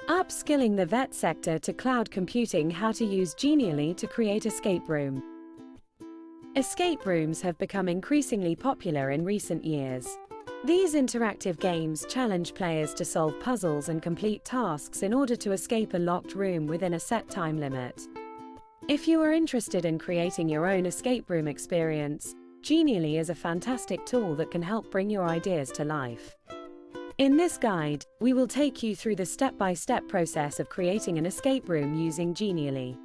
Upskilling the vet sector to cloud computing. How to use Genially to create escape room. Escape rooms have become increasingly popular in recent years. These interactive games challenge players to solve puzzles and complete tasks in order to escape a locked room within a set time limit. If you are interested in creating your own escape room experience, Genially is a fantastic tool that can help bring your ideas to life. In this guide, we will take you through the step-by-step process of creating an escape room using Genially.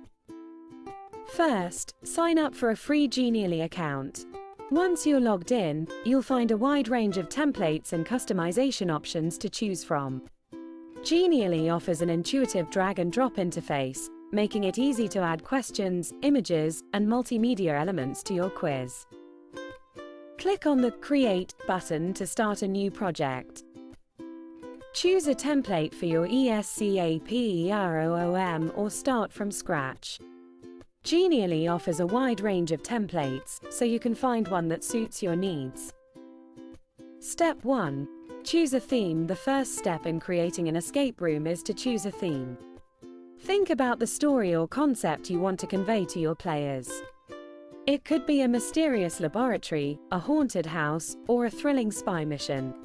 First, sign up for a free Genially account. Once you're logged in, you'll find a wide range of templates and customization options to choose from. Genially offers an intuitive drag-and-drop interface, making it easy to add questions, images, and multimedia elements to your quiz. Click on the Create button to start a new project. Choose a template for your escape room or start from scratch. Genially offers a wide range of templates, so you can find one that suits your needs. Step 1. Choose a theme. The first step in creating an escape room is to choose a theme. Think about the story or concept you want to convey to your players. It could be a mysterious laboratory, a haunted house, or a thrilling spy mission.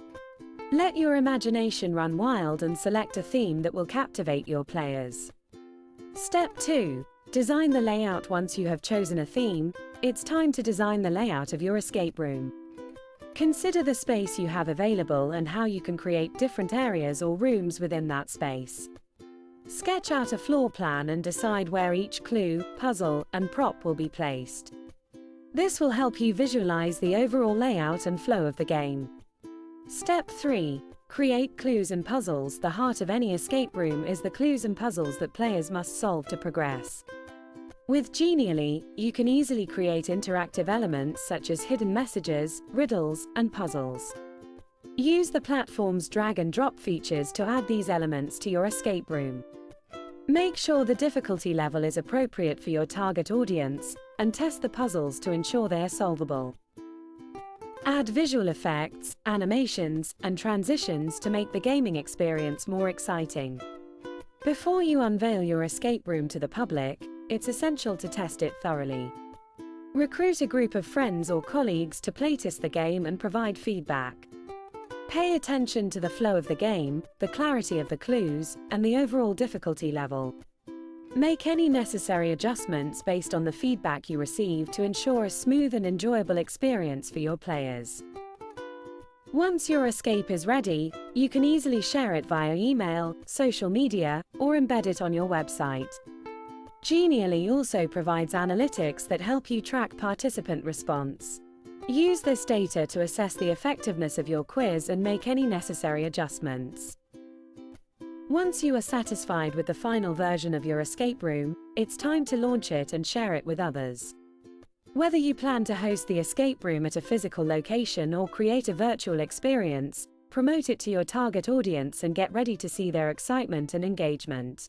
Let your imagination run wild and select a theme that will captivate your players. Step 2. Design the layout. Once you have chosen a theme, it's time to design the layout of your escape room. Consider the space you have available and how you can create different areas or rooms within that space. Sketch out a floor plan and decide where each clue, puzzle, and prop will be placed. This will help you visualize the overall layout and flow of the game. Step 3. Create clues and puzzles. The heart of any escape room is the clues and puzzles that players must solve to progress. With Genially, you can easily create interactive elements such as hidden messages, riddles, and puzzles. Use the platform's drag-and-drop features to add these elements to your escape room. Make sure the difficulty level is appropriate for your target audience, and test the puzzles to ensure they are solvable. Add visual effects, animations, and transitions to make the gaming experience more exciting. Before you unveil your escape room to the public, it's essential to test it thoroughly. Recruit a group of friends or colleagues to playtest the game and provide feedback. Pay attention to the flow of the game, the clarity of the clues, and the overall difficulty level. Make any necessary adjustments based on the feedback you receive to ensure a smooth and enjoyable experience for your players. Once your escape is ready, you can easily share it via email, social media, or embed it on your website. Genially also provides analytics that help you track participant response. Use this data to assess the effectiveness of your quiz and make any necessary adjustments. Once you are satisfied with the final version of your escape room, it's time to launch it and share it with others. Whether you plan to host the escape room at a physical location or create a virtual experience, promote it to your target audience and get ready to see their excitement and engagement.